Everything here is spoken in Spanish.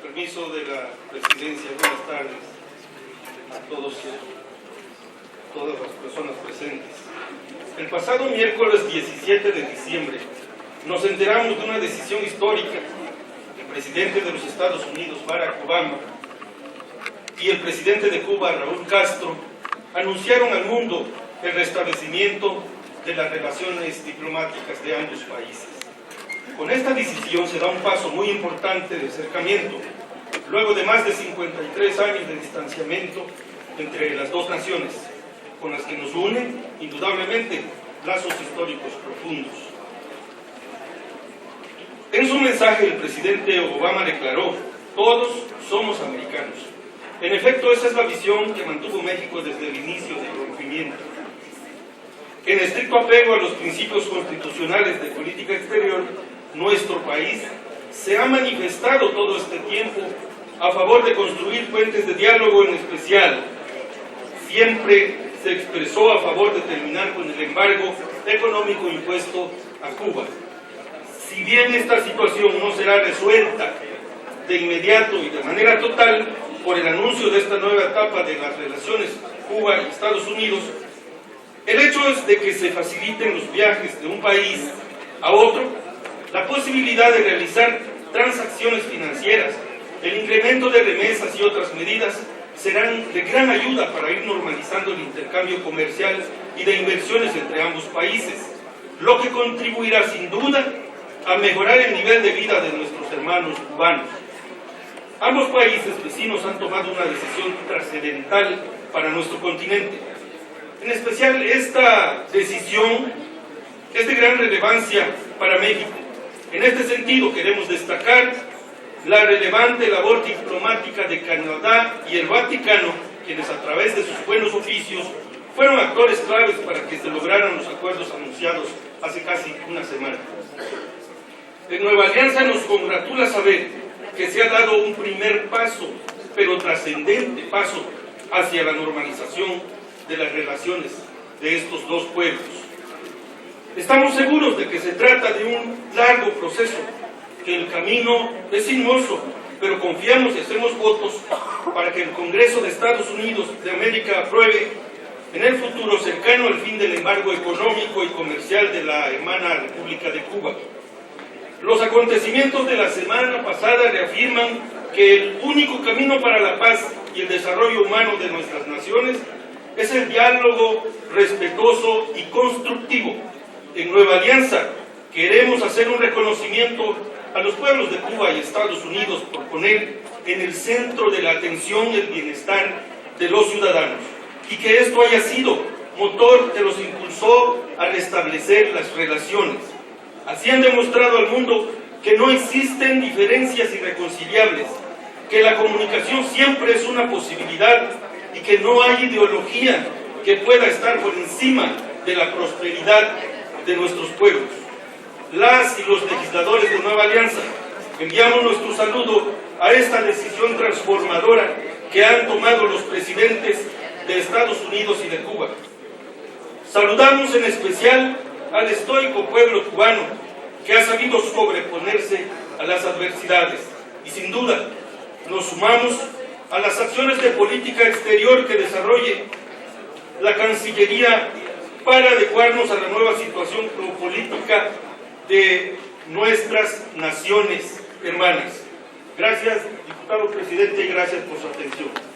permiso de la presidencia, buenas tardes a todas las personas presentes. El pasado miércoles 17 de diciembre nos enteramos de una decisión histórica. El presidente de los Estados Unidos, Barack Obama, y el presidente de Cuba, Raúl Castro, anunciaron al mundo el restablecimiento de las relaciones diplomáticas de ambos países. Con esta decisión se da un paso muy importante de acercamiento, luego de más de 53 años de distanciamiento entre las dos naciones, con las que nos unen, indudablemente, lazos históricos profundos. En su mensaje, el presidente Obama declaró: todos somos americanos. En efecto, esa es la visión que mantuvo México desde el inicio del rompimiento. En estricto apego a los principios constitucionales de política exterior, nuestro país se ha manifestado todo este tiempo a favor de construir puentes de diálogo. En especial, siempre se expresó a favor de terminar con el embargo económico impuesto a Cuba. Si bien esta situación no será resuelta de inmediato y de manera total por el anuncio de esta nueva etapa de las relaciones Cuba y Estados Unidos, el hecho es de que se faciliten los viajes de un país a otro, la posibilidad de realizar transacciones financieras, el incremento de remesas y otras medidas serán de gran ayuda para ir normalizando el intercambio comercial y de inversiones entre ambos países, lo que contribuirá sin duda a mejorar el nivel de vida de nuestros hermanos cubanos. Ambos países vecinos han tomado una decisión trascendental para nuestro continente. En especial, esta decisión es de gran relevancia para México. En este sentido, queremos destacar la relevante labor diplomática de Canadá y el Vaticano, quienes a través de sus buenos oficios fueron actores claves para que se lograran los acuerdos anunciados hace casi una semana. En Nueva Alianza nos congratula saber que se ha dado un primer paso, pero trascendente paso, hacia la normalización de las relaciones de estos dos pueblos. Estamos seguros de que se trata de un largo proceso, que el camino es sinuoso, pero confiamos y hacemos votos para que el Congreso de Estados Unidos de América apruebe en el futuro cercano el fin del embargo económico y comercial de la hermana República de Cuba. Los acontecimientos de la semana pasada reafirman que el único camino para la paz y el desarrollo humano de nuestras naciones es el diálogo respetuoso y constructivo. En Nueva Alianza queremos hacer un reconocimiento a los pueblos de Cuba y Estados Unidos por poner en el centro de la atención el bienestar de los ciudadanos, y que esto haya sido motor que los impulsó a restablecer las relaciones. Así han demostrado al mundo que no existen diferencias irreconciliables, que la comunicación siempre es una posibilidad y que no hay ideología que pueda estar por encima de la prosperidad de nuestros pueblos. Las y los legisladores de Nueva Alianza enviamos nuestro saludo a esta decisión transformadora que han tomado los presidentes de Estados Unidos y de Cuba. Saludamos en especial al estoico pueblo cubano, que ha sabido sobreponerse a las adversidades, y sin duda nos sumamos a las acciones de política exterior que desarrolle la Cancillería para adecuarnos a la nueva situación geopolítica de nuestras naciones hermanas. Gracias, diputado presidente, y gracias por su atención.